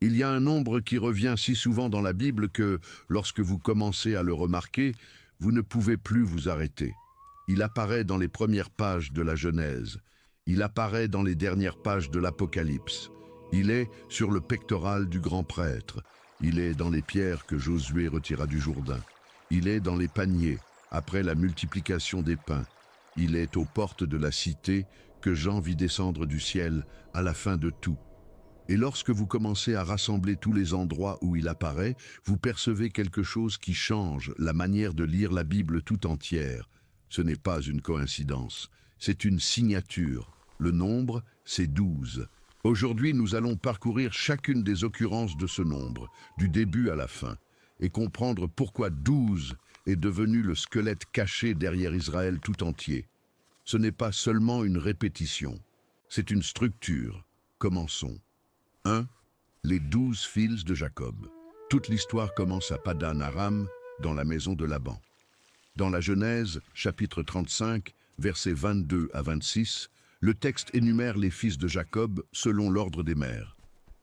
Il y a un nombre qui revient si souvent dans la Bible que, lorsque vous commencez à le remarquer, vous ne pouvez plus vous arrêter. Il apparaît dans les premières pages de la Genèse. Il apparaît dans les dernières pages de l'Apocalypse. Il est sur le pectoral du grand prêtre. Il est dans les pierres que Josué retira du Jourdain. Il est dans les paniers, après la multiplication des pains. Il est aux portes de la cité que Jean vit descendre du ciel à la fin de tout. Et lorsque vous commencez à rassembler tous les endroits où il apparaît, vous percevez quelque chose qui change la manière de lire la Bible tout entière. Ce n'est pas une coïncidence, c'est une signature. Le nombre, c'est 12. Aujourd'hui, nous allons parcourir chacune des occurrences de ce nombre, du début à la fin, et comprendre pourquoi 12 est devenu le squelette caché derrière Israël tout entier. Ce n'est pas seulement une répétition, c'est une structure. Commençons. 1. Les 12 fils de Jacob. Toute l'histoire commence à Padan Aram, dans la maison de Laban. Dans la Genèse, chapitre 35, versets 22 à 26, le texte énumère les fils de Jacob selon l'ordre des mères.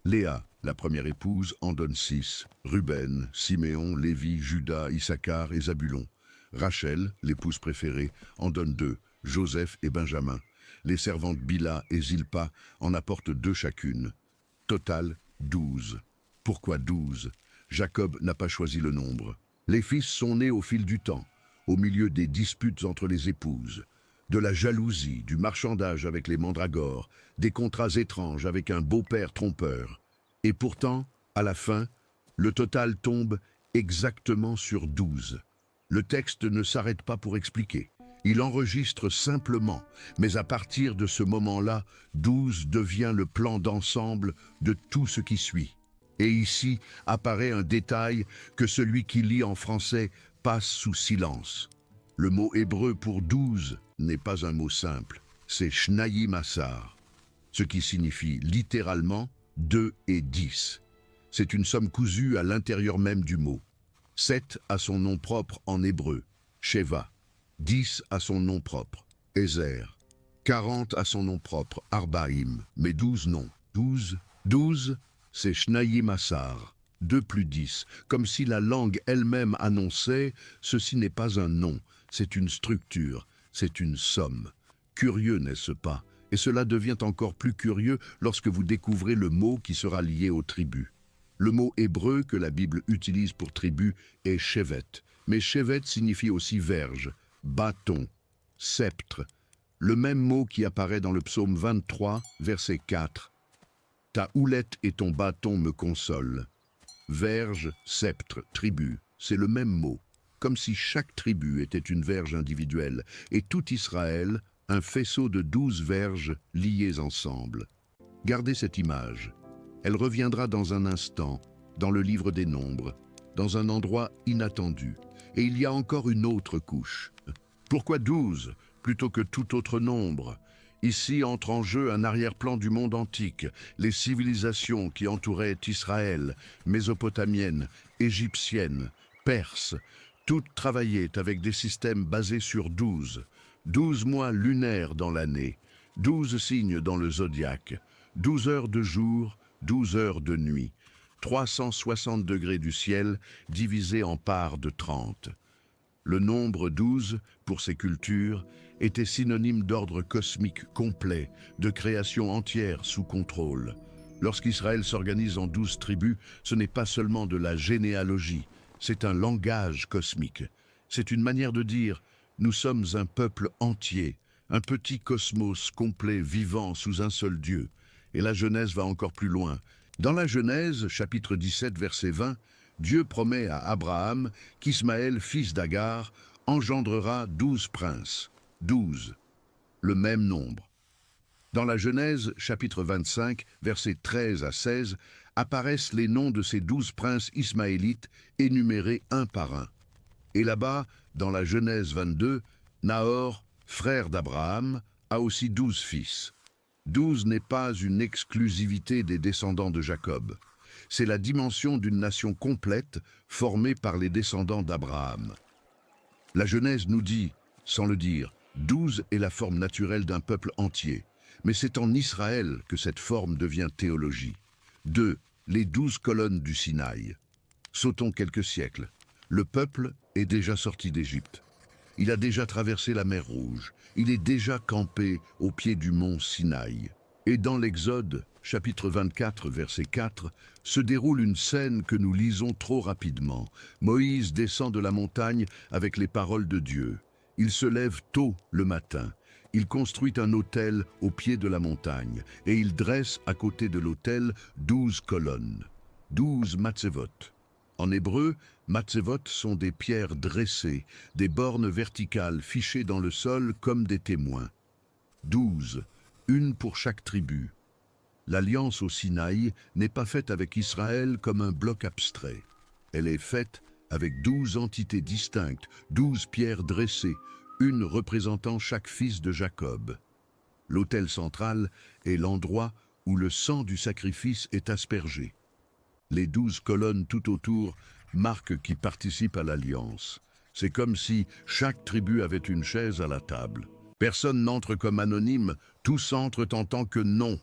Léa, la première épouse, en donne 6. Ruben, Siméon, Lévi, Juda, Issachar et Zabulon. Rachel, l'épouse préférée, en donne 2. Joseph et Benjamin. Les servantes Bila et Zilpa en apportent 2 chacune. Total, 12. Pourquoi 12? Jacob n'a pas choisi le nombre. Les fils sont nés au fil du temps, au milieu des disputes entre les épouses, de la jalousie, du marchandage avec les mandragores, des contrats étranges avec un beau-père trompeur. Et pourtant, à la fin, le total tombe exactement sur 12. Le texte ne s'arrête pas pour expliquer. Il enregistre simplement, mais à partir de ce moment-là, 12 devient le plan d'ensemble de tout ce qui suit. Et ici apparaît un détail que celui qui lit en français passe sous silence. Le mot hébreu pour 12 n'est pas un mot simple, c'est Shnayim Asar, ce qui signifie littéralement 2 et 10. C'est une somme cousue à l'intérieur même du mot. 7 a son nom propre en hébreu, Sheva. 10 a son nom propre, Ezer. 40 a son nom propre, Arbaïm. Mais 12 non. 12, c'est Shnayim Asar. 2 plus 10, comme si la langue elle-même annonçait « ceci n'est pas un nom, c'est une structure, c'est une somme ». Curieux, n'est-ce pas? Et cela devient encore plus curieux lorsque vous découvrez le mot qui sera lié aux tribus. Le mot hébreu que la Bible utilise pour tribu est shevet, mais shevet signifie aussi verge, bâton, sceptre, le même mot qui apparaît dans le psaume 23, verset 4. « Ta houlette et ton bâton me consolent ». Verge, sceptre, tribu, c'est le même mot, comme si chaque tribu était une verge individuelle, et tout Israël, un faisceau de 12 verges liées ensemble. Gardez cette image. Elle reviendra dans un instant, dans le livre des Nombres, dans un endroit inattendu. Et il y a encore une autre couche. Pourquoi 12 plutôt que tout autre nombre? Ici entre en jeu un arrière-plan du monde antique, les civilisations qui entouraient Israël, mésopotamiennes, égyptiennes, perses, toutes travaillaient avec des systèmes basés sur 12. 12 mois lunaires dans l'année, 12 signes dans le zodiaque, 12 heures de jour, 12 heures de nuit, 360 degrés du ciel divisés en parts de 30. Le nombre 12, pour ces cultures, était synonyme d'ordre cosmique complet, de création entière sous contrôle. Lorsqu'Israël s'organise en 12 tribus, ce n'est pas seulement de la généalogie, c'est un langage cosmique. C'est une manière de dire « nous sommes un peuple entier, un petit cosmos complet vivant sous un seul Dieu ». Et la Genèse va encore plus loin. Dans la Genèse, chapitre 17, verset 20, Dieu promet à Abraham qu'Ismaël, fils d'Agar, engendrera 12 princes. 12, le même nombre. Dans la Genèse, chapitre 25, versets 13 à 16, apparaissent les noms de ces 12 princes ismaélites énumérés un par un. Et là-bas, dans la Genèse 22, Nahor, frère d'Abraham, a aussi 12 fils. 12 n'est pas une exclusivité des descendants de Jacob. C'est la dimension d'une nation complète formée par les descendants d'Abraham. La Genèse nous dit, sans le dire, 12 est la forme naturelle d'un peuple entier, mais c'est en Israël que cette forme devient théologie. 2, les 12 colonnes du Sinaï. Sautons quelques siècles. Le peuple est déjà sorti d'Égypte. Il a déjà traversé la mer Rouge. Il est déjà campé au pied du mont Sinaï. Et dans l'Exode, chapitre 24, verset 4, se déroule une scène que nous lisons trop rapidement. Moïse descend de la montagne avec les paroles de Dieu. Il se lève tôt le matin. Il construit un autel au pied de la montagne et il dresse à côté de l'autel 12 colonnes, 12 matzevot. En hébreu, matzevot sont des pierres dressées, des bornes verticales fichées dans le sol comme des témoins. 12, une pour chaque tribu. L'alliance au Sinaï n'est pas faite avec Israël comme un bloc abstrait. Elle est faite avec 12 entités distinctes, 12 pierres dressées, une représentant chaque fils de Jacob. L'autel central est l'endroit où le sang du sacrifice est aspergé. Les 12 colonnes tout autour marquent qui participent à l'alliance. C'est comme si chaque tribu avait une chaise à la table. Personne n'entre comme anonyme, tous entrent en tant que nom.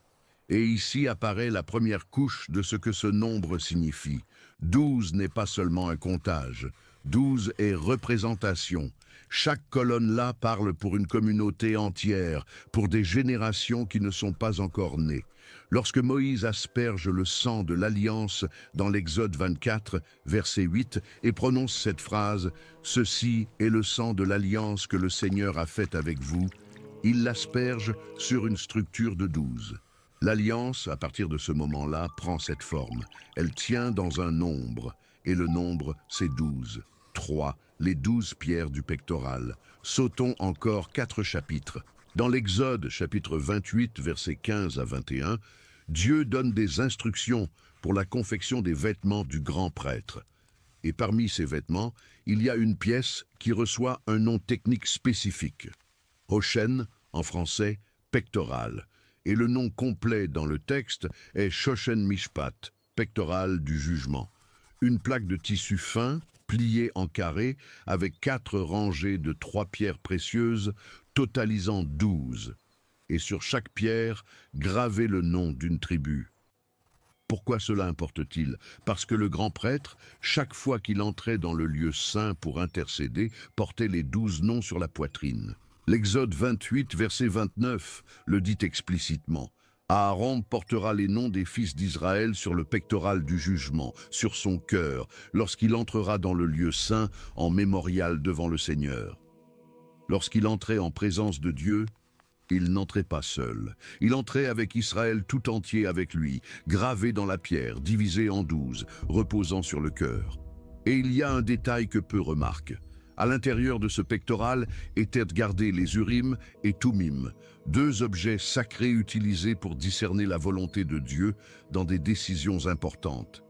Et ici apparaît la première couche de ce que ce nombre signifie. 12 n'est pas seulement un comptage. 12 est représentation. Chaque colonne là parle pour une communauté entière, pour des générations qui ne sont pas encore nées. Lorsque Moïse asperge le sang de l'Alliance dans l'Exode 24, verset 8, et prononce cette phrase « Ceci est le sang de l'Alliance que le Seigneur a faite avec vous », il l'asperge sur une structure de 12. L'Alliance, à partir de ce moment-là, prend cette forme. Elle tient dans un nombre, et le nombre, c'est 12. 3, les 12 pierres du pectoral. Sautons encore 4 chapitres. Dans l'Exode, chapitre 28, versets 15 à 21, Dieu donne des instructions pour la confection des vêtements du grand prêtre. Et parmi ces vêtements, il y a une pièce qui reçoit un nom technique spécifique. Hoshen, en français, pectoral. Et le nom complet dans le texte est Shoshen Mishpat, pectoral du jugement. Une plaque de tissu fin, pliée en carré, avec 4 rangées de 3 pierres précieuses, totalisant 12. Et sur chaque pierre, gravé le nom d'une tribu. Pourquoi cela importe-t-il? Parce que le grand prêtre, chaque fois qu'il entrait dans le lieu saint pour intercéder, portait les 12 noms sur la poitrine. L'Exode 28, verset 29, le dit explicitement. Aaron portera les noms des fils d'Israël sur le pectoral du jugement, sur son cœur, lorsqu'il entrera dans le lieu saint en mémorial devant le Seigneur. Lorsqu'il entrait en présence de Dieu, il n'entrait pas seul. Il entrait avec Israël tout entier avec lui, gravé dans la pierre, divisé en 12, reposant sur le cœur. Et il y a un détail que peu remarquent. À l'intérieur de ce pectoral étaient gardés les Urim et Thummim, 2 objets sacrés utilisés pour discerner la volonté de Dieu dans des décisions importantes.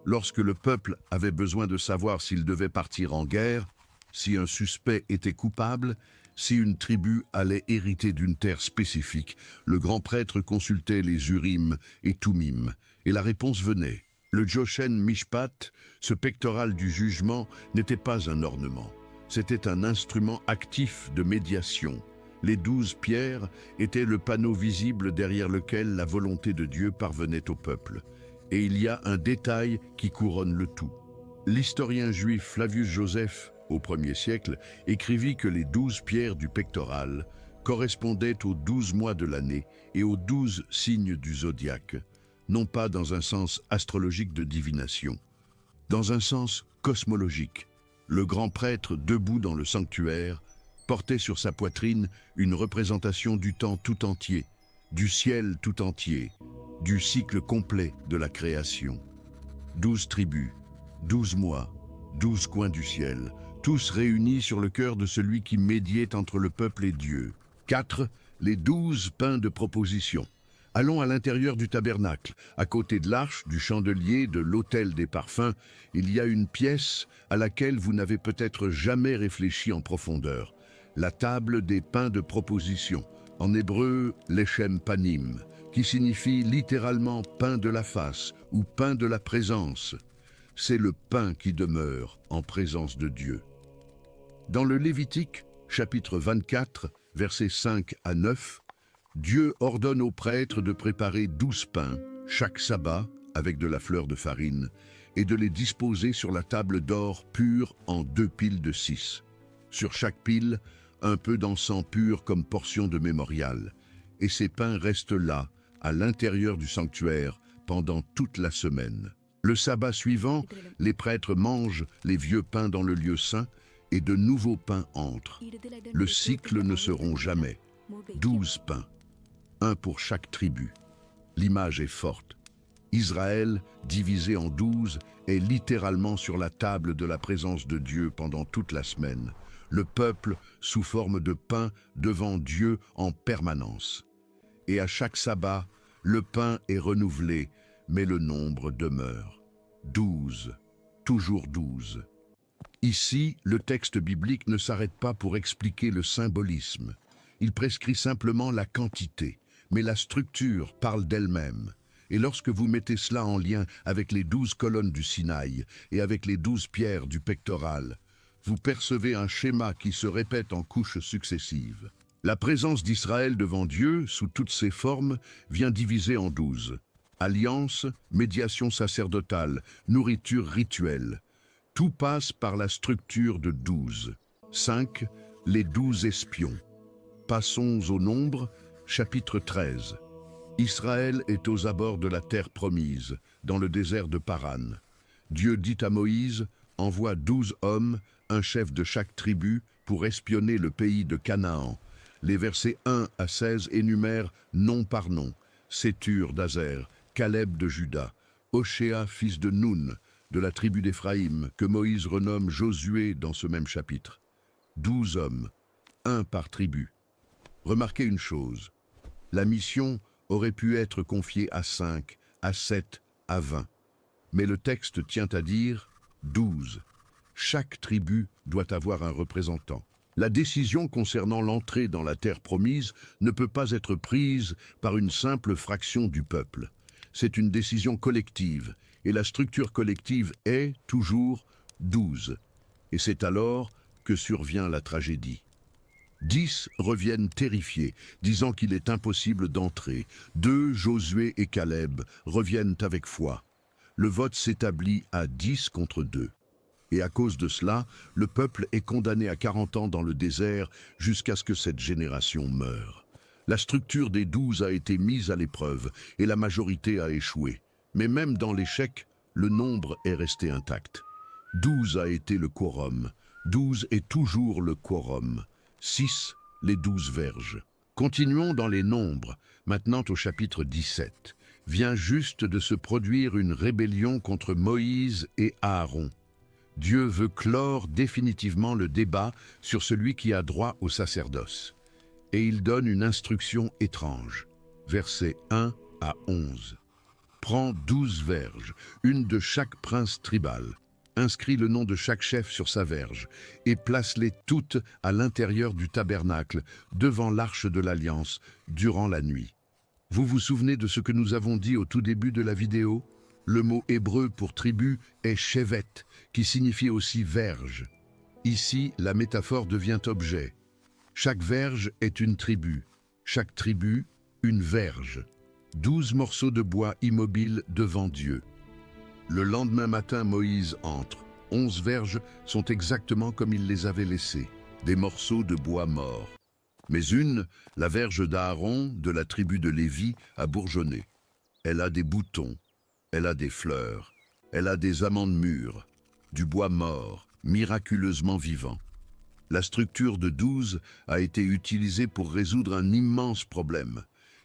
Lorsque le peuple avait besoin de savoir s'il devait partir en guerre, si un suspect était coupable, si une tribu allait hériter d'une terre spécifique, le grand prêtre consultait les Urim et Thummim, et la réponse venait. Le Shoshen Mishpat, ce pectoral du jugement, n'était pas un ornement. C'était un instrument actif de médiation. Les 12 pierres étaient le panneau visible derrière lequel la volonté de Dieu parvenait au peuple. Et il y a un détail qui couronne le tout. L'historien juif Flavius Joseph, au 1er siècle, écrivit que les 12 pierres du pectoral correspondaient aux 12 mois de l'année et aux 12 signes du zodiaque, non pas dans un sens astrologique de divination, dans un sens cosmologique. Le grand prêtre, debout dans le sanctuaire, portait sur sa poitrine une représentation du temps tout entier, du ciel tout entier, du cycle complet de la création. 12 tribus, 12 mois, 12 coins du ciel, tous réunis sur le cœur de celui qui médiait entre le peuple et Dieu. 4. Les 12 pains de proposition. Allons à l'intérieur du tabernacle. À côté de l'arche, du chandelier, de l'autel des parfums, il y a une pièce à laquelle vous n'avez peut-être jamais réfléchi en profondeur. La table des pains de proposition. En hébreu, lechem panim, qui signifie littéralement pain de la face ou pain de la présence. C'est le pain qui demeure en présence de Dieu. Dans le Lévitique, chapitre 24, versets 5 à 9, Dieu ordonne aux prêtres de préparer 12 pains, chaque sabbat, avec de la fleur de farine et de les disposer sur la table d'or pure en 2 piles de 6. Sur chaque pile, un peu d'encens pur comme portion de mémorial. Et ces pains restent là, à l'intérieur du sanctuaire, pendant toute la semaine. Le sabbat suivant, les prêtres mangent les vieux pains dans le lieu saint et de nouveaux pains entrent. Le cycle ne se rompt jamais. 12 pains, un pour chaque tribu. L'image est forte. Israël, divisé en 12, est littéralement sur la table de la présence de Dieu pendant toute la semaine. Le peuple, sous forme de pain, devant Dieu en permanence. Et à chaque sabbat, le pain est renouvelé, mais le nombre demeure. 12, toujours 12. Ici, le texte biblique ne s'arrête pas pour expliquer le symbolisme. Il prescrit simplement la quantité, mais la structure parle d'elle-même. Et lorsque vous mettez cela en lien avec les 12 colonnes du Sinaï et avec les 12 pierres du pectoral, vous percevez un schéma qui se répète en couches successives. La présence d'Israël devant Dieu, sous toutes ses formes, vient diviser en 12. Alliance, médiation sacerdotale, nourriture rituelle. Tout passe par la structure de 12. 5. Les 12 espions. Passons au nombre, chapitre 13. Israël est aux abords de la terre promise, dans le désert de Paran. Dieu dit à Moïse, envoie 12 hommes, un chef de chaque tribu, pour espionner le pays de Canaan. Les versets 1 à 16 énumèrent nom par nom, Sétur d'Azer, Caleb de Juda, Oshéa fils de Noun, de la tribu d'Éphraïm, que Moïse renomme Josué dans ce même chapitre. 12 hommes, un par tribu. Remarquez une chose, la mission aurait pu être confiée à 5, à 7, à 20. Mais le texte tient à dire 12. Chaque tribu doit avoir un représentant. La décision concernant l'entrée dans la terre promise ne peut pas être prise par une simple fraction du peuple. C'est une décision collective, et la structure collective est, toujours, 12. Et c'est alors que survient la tragédie. 10 reviennent terrifiés, disant qu'il est impossible d'entrer. 2, Josué et Caleb, reviennent avec foi. Le vote s'établit à 10 contre 2. Et à cause de cela, le peuple est condamné à 40 ans dans le désert jusqu'à ce que cette génération meure. La structure des 12 a été mise à l'épreuve et la majorité a échoué. Mais même dans l'échec, le nombre est resté intact. 12 a été le quorum. 12 est toujours le quorum. 6, les 12 verges. Continuons dans les nombres, maintenant au chapitre 17. Vient juste de se produire une rébellion contre Moïse et Aaron. Dieu veut clore définitivement le débat sur celui qui a droit au sacerdoce. Et il donne une instruction étrange. Versets 1 à 11. Prends 12 verges, une de chaque prince tribal. Inscris le nom de chaque chef sur sa verge et place-les toutes à l'intérieur du tabernacle, devant l'arche de l'Alliance, durant la nuit. Vous vous souvenez de ce que nous avons dit au tout début de la vidéo? Le mot hébreu pour tribu est shevet, qui signifie aussi verge. Ici, la métaphore devient objet. Chaque verge est une tribu, chaque tribu, une verge. 12 morceaux de bois immobiles devant Dieu. Le lendemain matin, Moïse entre. 11 verges sont exactement comme il les avait laissées, des morceaux de bois morts. Mais une, la verge d'Aaron, de la tribu de Lévi, a bourgeonné. Elle a des boutons, elle a des fleurs, elle a des amandes mûres, du bois mort, miraculeusement vivant. La structure de 12 a été utilisée pour résoudre un immense problème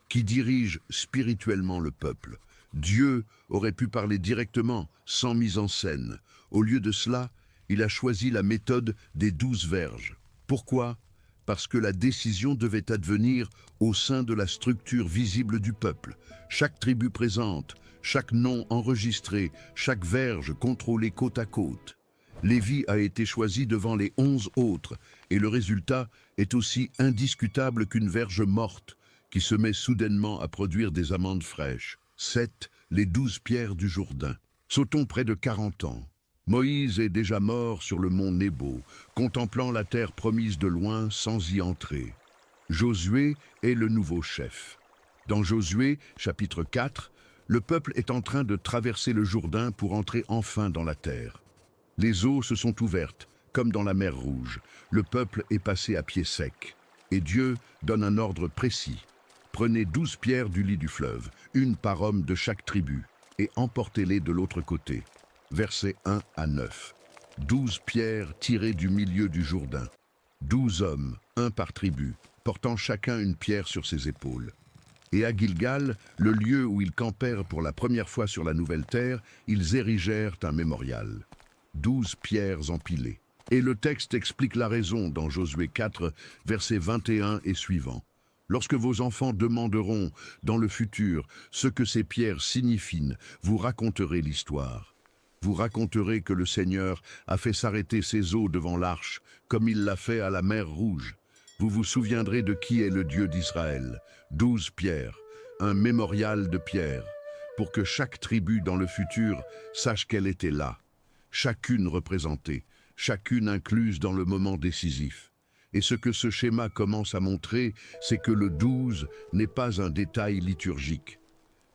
qui dirige spirituellement le peuple. Dieu aurait pu parler directement, sans mise en scène. Au lieu de cela, il a choisi la méthode des 12 verges. Pourquoi? Parce que la décision devait advenir au sein de la structure visible du peuple. Chaque tribu présente, chaque nom enregistré, chaque verge contrôlée côte à côte. Lévi a été choisi devant les 11 autres, et le résultat est aussi indiscutable qu'une verge morte qui se met soudainement à produire des amandes fraîches. 7, les 12 pierres du Jourdain. Sautons près de 40 ans. Moïse est déjà mort sur le mont Nébo, contemplant la terre promise de loin sans y entrer. Josué est le nouveau chef. Dans Josué, chapitre 4, Le peuple est en train de traverser le Jourdain pour entrer enfin dans la terre. Les eaux se sont ouvertes, comme dans la mer Rouge. Le peuple est passé à pied sec. Et Dieu donne un ordre précis. Prenez 12 pierres du lit du fleuve, une par homme de chaque tribu, et emportez-les de l'autre côté. Versets 1 à 9. 12 pierres tirées du milieu du Jourdain. 12 hommes, un par tribu, portant chacun une pierre sur ses épaules. Et à Gilgal, le lieu où ils campèrent pour la première fois sur la nouvelle terre, ils érigèrent un mémorial. 12 pierres empilées. Et le texte explique la raison dans Josué 4, versets 21 et suivants. Lorsque vos enfants demanderont dans le futur ce que ces pierres signifient, vous raconterez l'histoire. Vous raconterez que le Seigneur a fait s'arrêter ses eaux devant l'arche, comme il l'a fait à la mer Rouge. Vous vous souviendrez de qui est le Dieu d'Israël. 12 pierres, un mémorial de pierres, pour que chaque tribu dans le futur sache qu'elle était là. Chacune représentée, chacune incluse dans le moment décisif. Et ce que ce schéma commence à montrer, c'est que le 12 n'est pas un détail liturgique.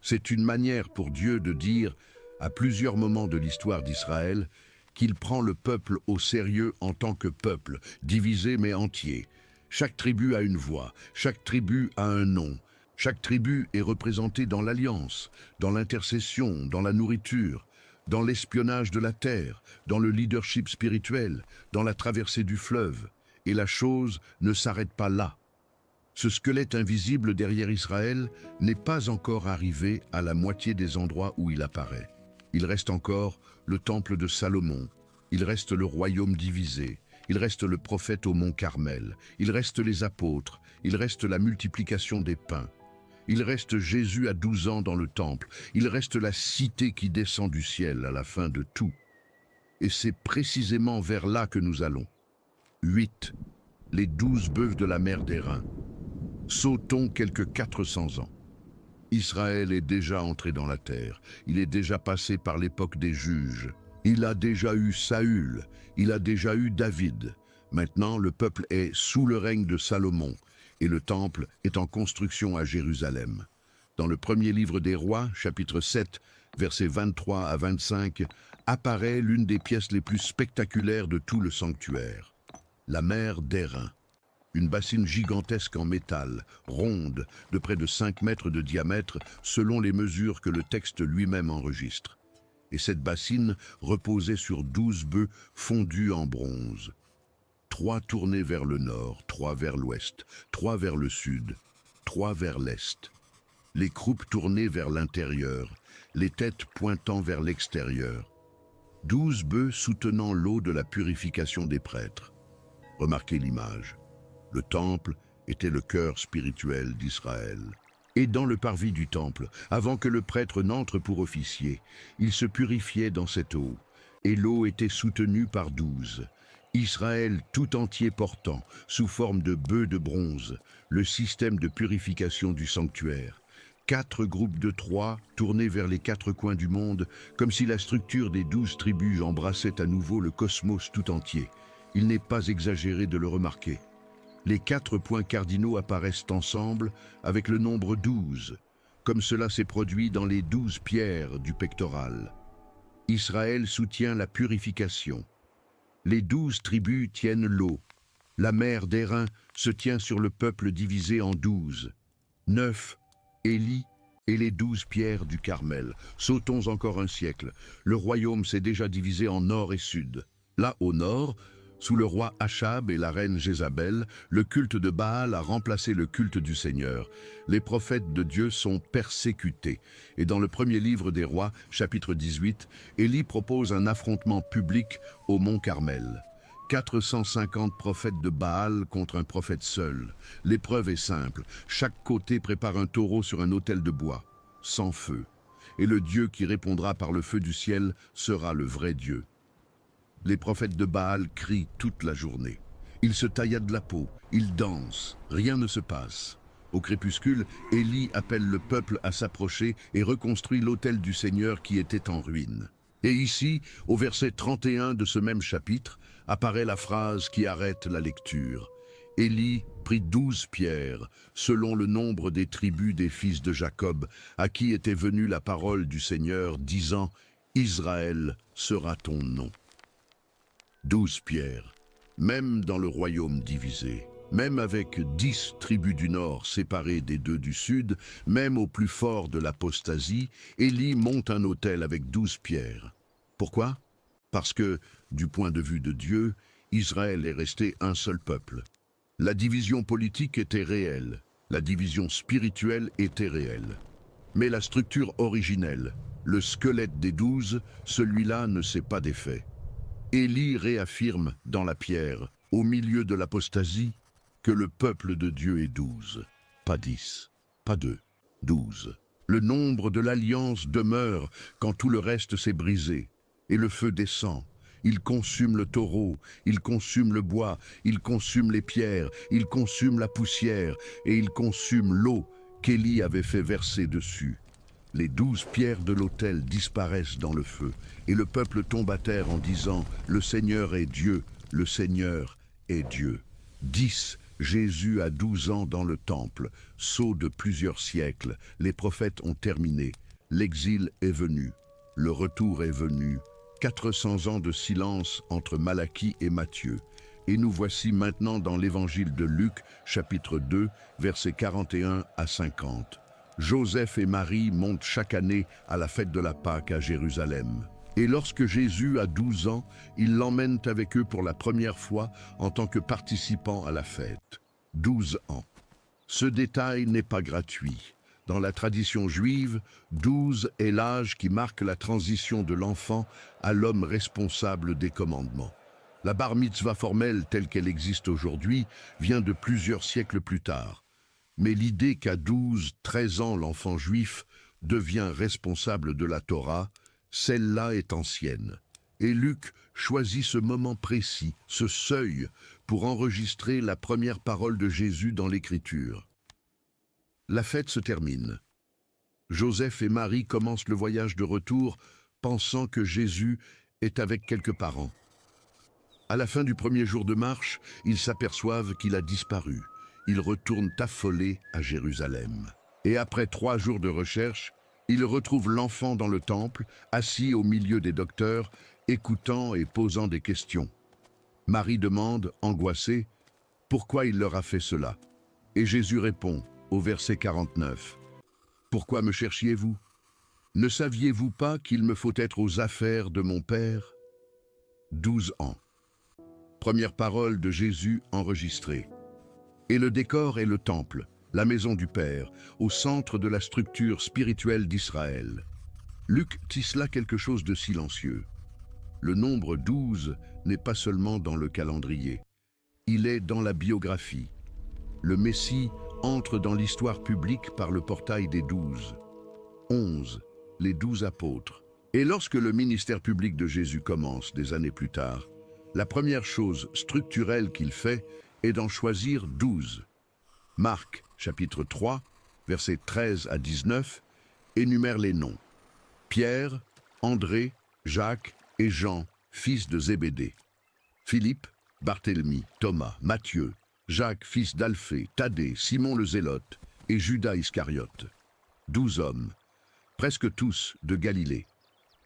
C'est une manière pour Dieu de dire, à plusieurs moments de l'histoire d'Israël, qu'il prend le peuple au sérieux en tant que peuple, divisé mais entier. Chaque tribu a une voix, chaque tribu a un nom. Chaque tribu est représentée dans l'alliance, dans l'intercession, dans la nourriture, dans l'espionnage de la terre, dans le leadership spirituel, dans la traversée du fleuve. Et la chose ne s'arrête pas là. Ce squelette invisible derrière Israël n'est pas encore arrivé à la moitié des endroits où il apparaît. Il reste encore le temple de Salomon, il reste le royaume divisé, il reste le prophète au mont Carmel, il reste les apôtres, il reste la multiplication des pains. Il reste Jésus à 12 ans dans le temple, il reste la cité qui descend du ciel à la fin de tout. Et c'est précisément vers là que nous allons. 8. Les 12 bœufs de la mer d'Airain. Sautons quelques 400 ans. Israël est déjà entré dans la terre, il est déjà passé par l'époque des juges. Il a déjà eu Saül, il a déjà eu David. Maintenant, le peuple est sous le règne de Salomon et le temple est en construction à Jérusalem. Dans le premier livre des rois, chapitre 7, versets 23 à 25, apparaît l'une des pièces les plus spectaculaires de tout le sanctuaire. La mer d'Airain, une bassine gigantesque en métal, ronde, de près de 5 mètres de diamètre, selon les mesures que le texte lui-même enregistre. Et cette bassine reposait sur 12 bœufs fondus en bronze. 3 tournés vers le nord, 3 vers l'ouest, 3 vers le sud, 3 vers l'est. Les croupes tournées vers l'intérieur, les têtes pointant vers l'extérieur. 12 bœufs soutenant l'eau de la purification des prêtres. Remarquez l'image. Le temple était le cœur spirituel d'Israël. Et dans le parvis du temple, avant que le prêtre n'entre pour officier, il se purifiait dans cette eau, et l'eau était soutenue par 12. Israël tout entier portant, sous forme de bœufs de bronze, le système de purification du sanctuaire. 4 groupes de 3 tournés vers les 4 coins du monde, comme si la structure des 12 tribus embrassait à nouveau le cosmos tout entier. Il n'est pas exagéré de le remarquer. Les 4 points cardinaux apparaissent ensemble avec le nombre 12, comme cela s'est produit dans les 12 pierres du pectoral. Israël soutient la purification. Les 12 tribus tiennent l'eau. La mer d'Airain se tient sur le peuple divisé en 12. 9, Élie et les 12 pierres du Carmel. Sautons encore un siècle. Le royaume s'est déjà divisé en nord et sud. Là, au nord, sous le roi Achab et la reine Jézabel, le culte de Baal a remplacé le culte du Seigneur. Les prophètes de Dieu sont persécutés. Et dans le premier livre des rois, chapitre 18, Élie propose un affrontement public au mont Carmel. 450 prophètes de Baal contre un prophète seul. L'épreuve est simple. Chaque côté prépare un taureau sur un autel de bois, sans feu. Et le Dieu qui répondra par le feu du ciel sera le vrai Dieu. Les prophètes de Baal crient toute la journée. Ils se tailladent la peau, ils dansent, rien ne se passe. Au crépuscule, Élie appelle le peuple à s'approcher et reconstruit l'autel du Seigneur qui était en ruine. Et ici, au verset 31 de ce même chapitre, apparaît la phrase qui arrête la lecture. Élie prit 12 pierres, selon le nombre des tribus des fils de Jacob, à qui était venue la parole du Seigneur, disant « Israël sera ton nom ». 12 pierres, même dans le royaume divisé, même avec 10 tribus du nord séparées des 2 du sud, même au plus fort de l'apostasie, Élie monte un autel avec 12 pierres. Pourquoi? Parce que, du point de vue de Dieu, Israël est resté un seul peuple. La division politique était réelle, la division spirituelle était réelle. Mais la structure originelle, le squelette des 12, celui-là ne s'est pas défait. Élie réaffirme dans la pierre, au milieu de l'apostasie, que le peuple de Dieu est 12, pas 10, pas 2, 12. Le nombre de l'alliance demeure quand tout le reste s'est brisé, et le feu descend. Il consume le taureau, il consume le bois, il consume les pierres, il consume la poussière, et il consume l'eau qu'Élie avait fait verser dessus. Les 12 pierres de l'autel disparaissent dans le feu, et le peuple tombe à terre en disant « Le Seigneur est Dieu, le Seigneur est Dieu ». 10. Jésus a 12 ans dans le temple, sceau de plusieurs siècles. Les prophètes ont terminé. L'exil est venu. Le retour est venu. 400 ans de silence entre Malachie et Matthieu. Et nous voici maintenant dans l'évangile de Luc, chapitre 2, versets 41 à 50. Joseph et Marie montent chaque année à la fête de la Pâque à Jérusalem. Et lorsque Jésus a 12 ans, ils l'emmènent avec eux pour la première fois en tant que participant à la fête. 12 ans. Ce détail n'est pas gratuit. Dans la tradition juive, 12 est l'âge qui marque la transition de l'enfant à l'homme responsable des commandements. La bar mitzvah formelle telle qu'elle existe aujourd'hui vient de plusieurs siècles plus tard. Mais l'idée qu'à 12, 13 ans l'enfant juif devient responsable de la Torah, celle-là est ancienne. Et Luc choisit ce moment précis, ce seuil, pour enregistrer la première parole de Jésus dans l'Écriture. La fête se termine. Joseph et Marie commencent le voyage de retour, pensant que Jésus est avec quelques parents. À la fin du premier jour de marche, ils s'aperçoivent qu'il a disparu. Ils retournent affolés à Jérusalem. Et après 3 jours de recherche, ils retrouvent l'enfant dans le temple, assis au milieu des docteurs, écoutant et posant des questions. Marie demande, angoissée, pourquoi il leur a fait cela. Et Jésus répond, au verset 49, « Pourquoi me cherchiez-vous? Ne saviez-vous pas qu'il me faut être aux affaires de mon Père ?» 12 ans. Première parole de Jésus enregistrée. Et le décor est le temple, la maison du Père, au centre de la structure spirituelle d'Israël. Luc tisse là quelque chose de silencieux. Le nombre 12 n'est pas seulement dans le calendrier, il est dans la biographie. Le Messie entre dans l'histoire publique par le portail des 12. 11, les 12 apôtres. Et lorsque le ministère public de Jésus commence des années plus tard, la première chose structurelle qu'il fait est d'en choisir 12. Marc, chapitre 3, versets 13 à 19, énumère les noms. Pierre, André, Jacques et Jean, fils de Zébédée. Philippe, Barthélemy, Thomas, Matthieu, Jacques, fils d'Alphée, Thaddée, Simon le Zélote et Judas Iscariote. 12 hommes, presque tous de Galilée.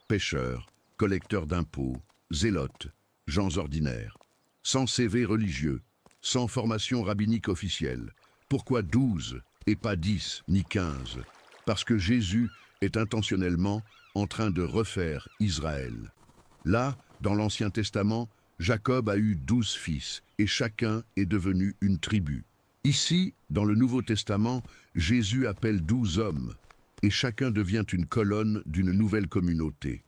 Pêcheurs, collecteurs d'impôts, zélotes, gens ordinaires, sans CV religieux, sans formation rabbinique officielle. Pourquoi 12 et pas 10 ni 15? Parce que Jésus est intentionnellement en train de refaire Israël. Là, dans l'Ancien Testament, Jacob a eu 12 fils et chacun est devenu une tribu. Ici, dans le Nouveau Testament, Jésus appelle 12 hommes et chacun devient une colonne d'une nouvelle communauté.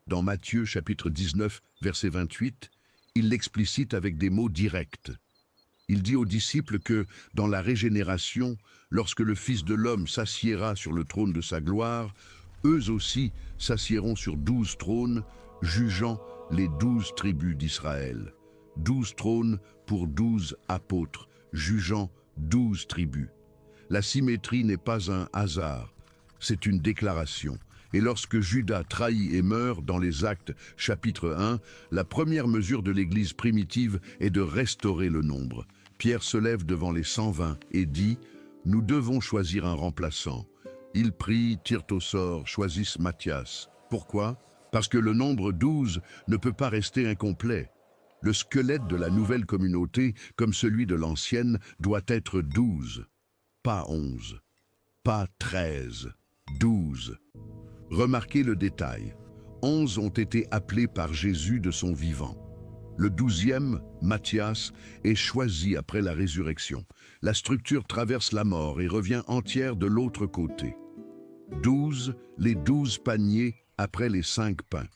Dans Matthieu chapitre 19, verset 28, il l'explicite avec des mots directs. Il dit aux disciples que, dans la régénération, lorsque le Fils de l'homme s'assiera sur le trône de sa gloire, eux aussi s'assiéront sur 12 trônes, jugeant les 12 tribus d'Israël. 12 trônes pour 12 apôtres, jugeant 12 tribus. La symétrie n'est pas un hasard, c'est une déclaration. Et lorsque Judas trahit et meurt dans les Actes, chapitre 1, la première mesure de l'Église primitive est de restaurer le nombre. Pierre se lève devant les 120 et dit « Nous devons choisir un remplaçant ». Ils prient, tirent au sort, choisissent Matthias. Pourquoi? Parce que le nombre 12 ne peut pas rester incomplet. Le squelette de la nouvelle communauté, comme celui de l'ancienne, doit être 12, pas 11, pas 13, 12. Remarquez le détail. 11 ont été appelés par Jésus de son vivant. Le 12e, Matthias, est choisi après la résurrection. La structure traverse la mort et revient entière de l'autre côté. 12, les 12 paniers après les 5 pains.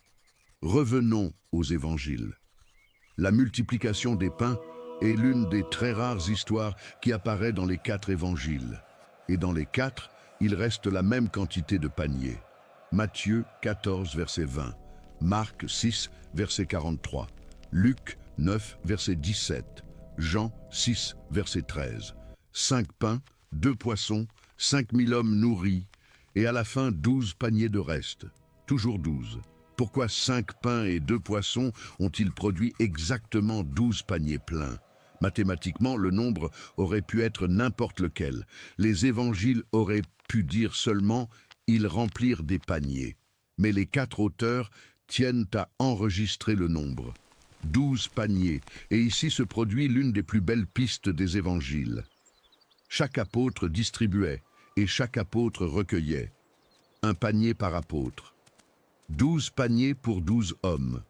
Revenons aux évangiles. La multiplication des pains est l'une des très rares histoires qui apparaît dans les 4 évangiles. Et dans les 4, il reste la même quantité de paniers. Matthieu 14, verset 20, Marc 6, verset 43, Luc 9, verset 17, Jean 6, verset 13. 5 pains, 2 poissons, 5000 hommes nourris, et à la fin 12 paniers de reste. Toujours 12. Pourquoi 5 pains et 2 poissons ont-ils produit exactement 12 paniers pleins? Mathématiquement, le nombre aurait pu être n'importe lequel. Les évangiles auraient pu dire seulement « ils remplirent des paniers ». Mais les 4 auteurs tiennent à enregistrer le nombre. 12 paniers, et ici se produit l'une des plus belles pistes des évangiles. Chaque apôtre distribuait, et chaque apôtre recueillait. Un panier par apôtre. 12 paniers pour 12 hommes.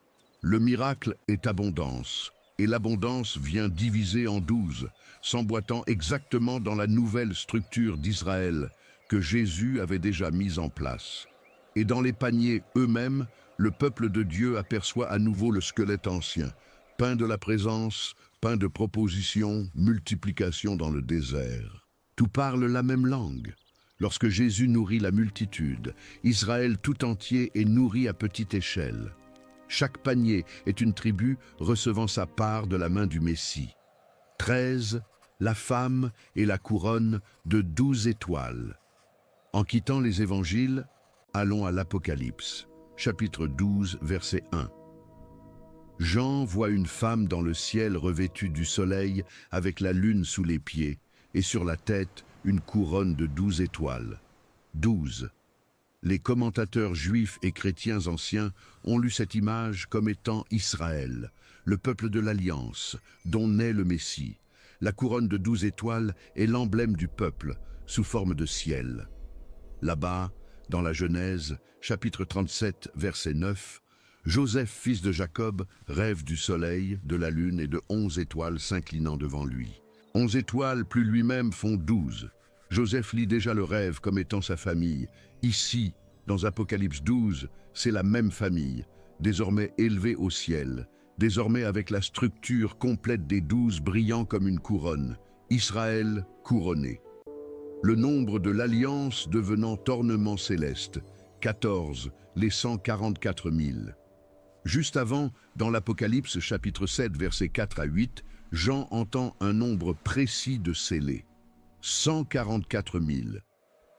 Le miracle est abondance, et l'abondance vient diviser en 12, s'emboîtant exactement dans la nouvelle structure d'Israël que Jésus avait déjà mise en place. Et dans les paniers eux-mêmes, le peuple de Dieu aperçoit à nouveau le squelette ancien, pain de la présence, pain de proposition, multiplication dans le désert. Tout parle la même langue. Lorsque Jésus nourrit la multitude, Israël tout entier est nourri à petite échelle. Chaque panier est une tribu recevant sa part de la main du Messie. 13, la femme et la couronne de 12 étoiles. En quittant les évangiles, allons à l'Apocalypse, chapitre 12, verset 1. Jean voit une femme dans le ciel revêtue du soleil avec la lune sous les pieds et sur la tête une couronne de 12 étoiles. 12. Les commentateurs juifs et chrétiens anciens ont lu cette image comme étant Israël, le peuple de l'Alliance, dont naît le Messie. La couronne de 12 étoiles est l'emblème du peuple, sous forme de ciel. Là-bas, dans la Genèse, chapitre 37, verset 9, Joseph, fils de Jacob, rêve du soleil, de la lune et de 11 étoiles s'inclinant devant lui. 11 étoiles plus lui-même font 12. Joseph lit déjà le rêve comme étant sa famille. Ici, dans Apocalypse 12, c'est la même famille, désormais élevée au ciel, désormais avec la structure complète des 12 brillant comme une couronne, Israël couronné. Le nombre de l'alliance devenant ornement céleste, 14, les 144 000. Juste avant, dans l'Apocalypse chapitre 7, versets 4 à 8, Jean entend un nombre précis de scellés, 144 000.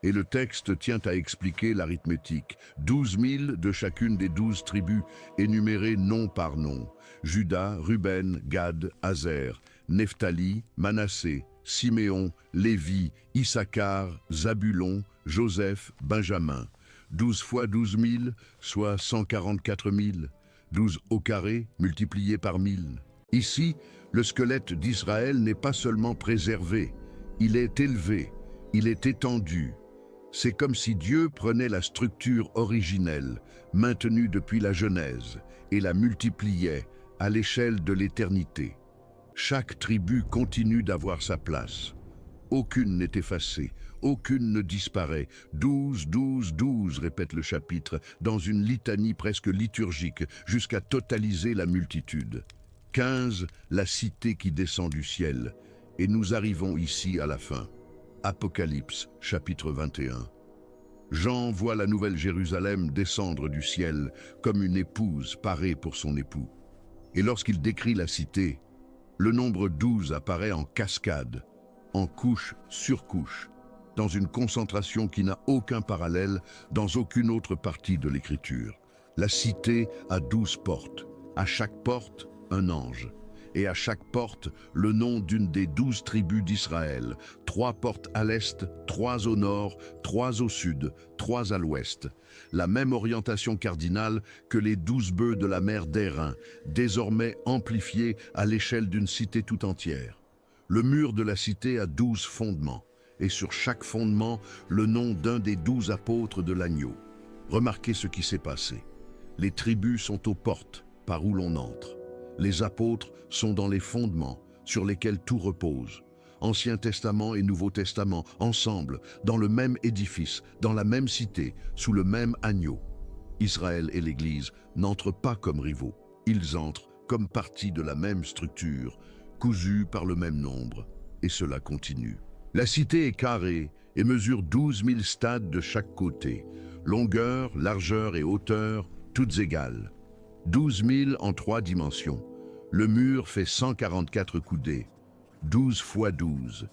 Et le texte tient à expliquer l'arithmétique, 12 000 de chacune des 12 tribus, énumérées nom par nom, Juda, Ruben, Gad, Aser, Nephtali, Manassé, Siméon, Lévi, Issachar, Zabulon, Joseph, Benjamin. 12 fois 12 000, soit 144 000. 12 au carré, multiplié par 1000. Ici, le squelette d'Israël n'est pas seulement préservé, il est élevé, il est étendu. C'est comme si Dieu prenait la structure originelle, maintenue depuis la Genèse, et la multipliait à l'échelle de l'éternité. Chaque tribu continue d'avoir sa place. Aucune n'est effacée, aucune ne disparaît. 12, 12, 12, répète le chapitre, dans une litanie presque liturgique, jusqu'à totaliser la multitude. 15, la cité qui descend du ciel. Et nous arrivons ici à la fin. Apocalypse, chapitre 21. Jean voit la nouvelle Jérusalem descendre du ciel comme une épouse parée pour son époux. Et lorsqu'il décrit la cité, le nombre 12 apparaît en cascade, en couche sur couche, dans une concentration qui n'a aucun parallèle dans aucune autre partie de l'Écriture. La cité a 12 portes, à chaque porte un ange. et à chaque porte le nom d'une des 12 tribus d'Israël. 3 portes à l'est, 3 au nord, 3 au sud, 3 à l'ouest. La même orientation cardinale que les 12 bœufs de la mer d'Airain, désormais amplifiée à l'échelle d'une cité tout entière. Le mur de la cité a 12 fondements, et sur chaque fondement, le nom d'un des 12 apôtres de l'agneau. Remarquez ce qui s'est passé. Les tribus sont aux portes, par où l'on entre. Les apôtres sont dans les fondements, sur lesquels tout repose. Ancien Testament et Nouveau Testament, ensemble, dans le même édifice, dans la même cité, sous le même agneau. Israël et l'Église n'entrent pas comme rivaux. Ils entrent comme partie de la même structure, cousus par le même nombre, et cela continue. La cité est carrée et mesure 12 000 stades de chaque côté, longueur, largeur et hauteur, toutes égales. 12 000 en 3 dimensions. Le mur fait 144 coudées, 12 fois 12.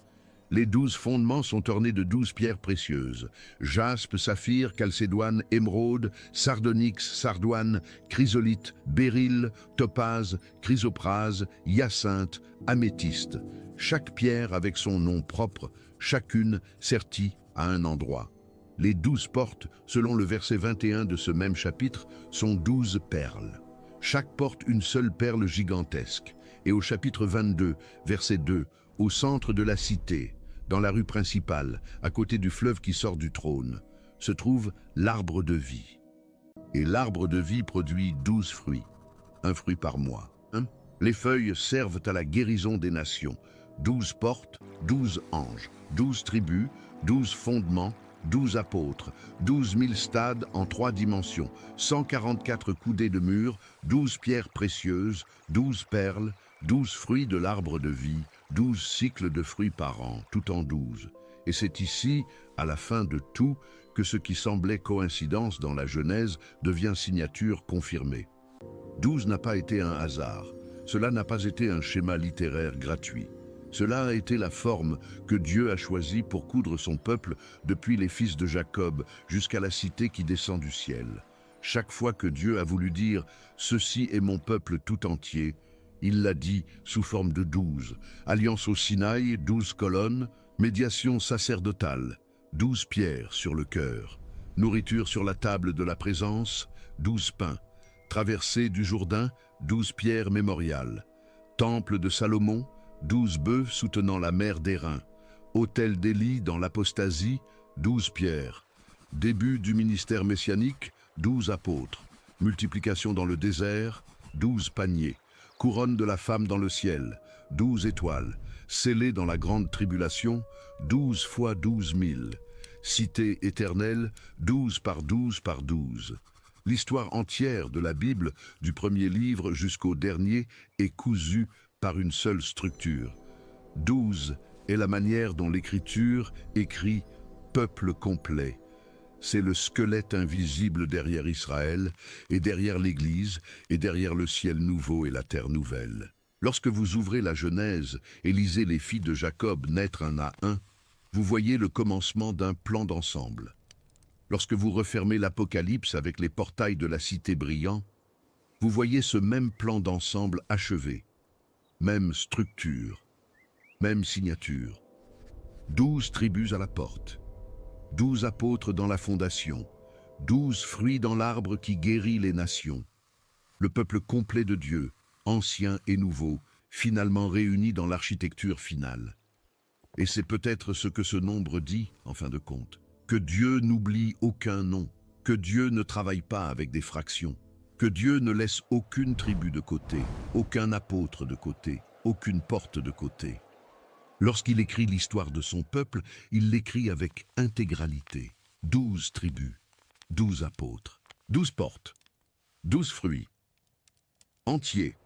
Les 12 fondements sont ornés de 12 pierres précieuses, jaspe, saphir, chalcédoine, émeraude, sardonyx, sardoine, chrysolite, béryl, topaze, chrysoprase, hyacinthe, améthyste. Chaque pierre avec son nom propre, chacune sertie à un endroit. Les 12 portes, selon le verset 21 de ce même chapitre, sont 12 perles. Chaque porte une seule perle gigantesque. Et au chapitre 22, verset 2, au centre de la cité, dans la rue principale, à côté du fleuve qui sort du trône, se trouve l'arbre de vie. Et l'arbre de vie produit 12 fruits, un fruit par mois. Les feuilles servent à la guérison des nations. 12 portes, 12 anges, 12 tribus, 12 fondements, 12 apôtres, 12 000 stades en 3 dimensions, 144 coudées de murs, 12 pierres précieuses, 12 perles, 12 fruits de l'arbre de vie, 12 cycles de fruits par an, tout en 12. Et c'est ici, à la fin de tout, que ce qui semblait coïncidence dans la Genèse devient signature confirmée. 12 n'a pas été un hasard, cela n'a pas été un schéma littéraire gratuit. Cela a été la forme que Dieu a choisie pour coudre son peuple depuis les fils de Jacob jusqu'à la cité qui descend du ciel. Chaque fois que Dieu a voulu dire « Ceci est mon peuple tout entier », il l'a dit sous forme de 12. Alliance au Sinaï, 12 colonnes, médiation sacerdotale, 12 pierres sur le cœur, nourriture sur la table de la présence, 12 pains, traversée du Jourdain, 12 pierres mémoriales, temple de Salomon, 12 bœufs soutenant la mer d'Airain, autel d'Élie dans l'apostasie, 12 pierres, début du ministère messianique, 12 apôtres, multiplication dans le désert, 12 paniers, couronne de la femme dans le ciel, 12 étoiles, scellée dans la grande tribulation, 12 fois 12 000, cité éternelle, 12 par 12 par 12. L'histoire entière de la Bible, du premier livre jusqu'au dernier, est cousue par une seule structure. 12 est la manière dont l'Écriture écrit « peuple complet ». C'est le squelette invisible derrière Israël, et derrière l'Église, et derrière le ciel nouveau et la terre nouvelle. Lorsque vous ouvrez la Genèse et lisez les filles de Jacob naître un à un, vous voyez le commencement d'un plan d'ensemble. Lorsque vous refermez l'Apocalypse avec les portails de la cité brillant, vous voyez ce même plan d'ensemble achevé. Même structure, même signature. 12 tribus à la porte, 12 apôtres dans la fondation, 12 fruits dans l'arbre qui guérit les nations. Le peuple complet de Dieu, ancien et nouveau, finalement réuni dans l'architecture finale. Et c'est peut-être ce que ce nombre dit, en fin de compte, que Dieu n'oublie aucun nom, que Dieu ne travaille pas avec des fractions, que Dieu ne laisse aucune tribu de côté, aucun apôtre de côté, aucune porte de côté. Lorsqu'il écrit l'histoire de son peuple, il l'écrit avec intégralité. 12 tribus, 12 apôtres, 12 portes, 12 fruits. Entiers,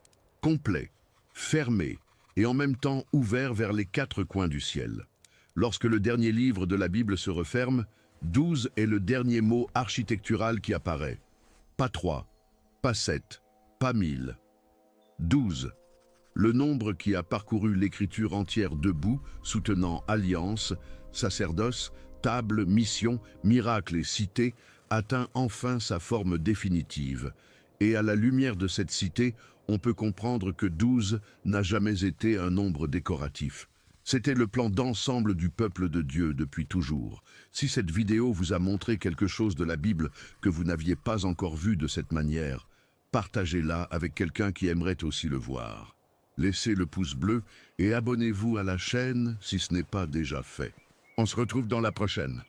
complets, fermés et en même temps ouverts vers les 4 coins du ciel. Lorsque le dernier livre de la Bible se referme, 12 est le dernier mot architectural qui apparaît. Pas 3, pas 7, pas 1000. 12. Le nombre qui a parcouru l'écriture entière debout, soutenant alliance, sacerdoce, table, mission, miracle et cité, atteint enfin sa forme définitive. Et à la lumière de cette cité, on peut comprendre que 12 n'a jamais été un nombre décoratif. C'était le plan d'ensemble du peuple de Dieu depuis toujours. Si cette vidéo vous a montré quelque chose de la Bible que vous n'aviez pas encore vu de cette manière, partagez-la avec quelqu'un qui aimerait aussi le voir. Laissez le pouce bleu et abonnez-vous à la chaîne si ce n'est pas déjà fait. On se retrouve dans la prochaine.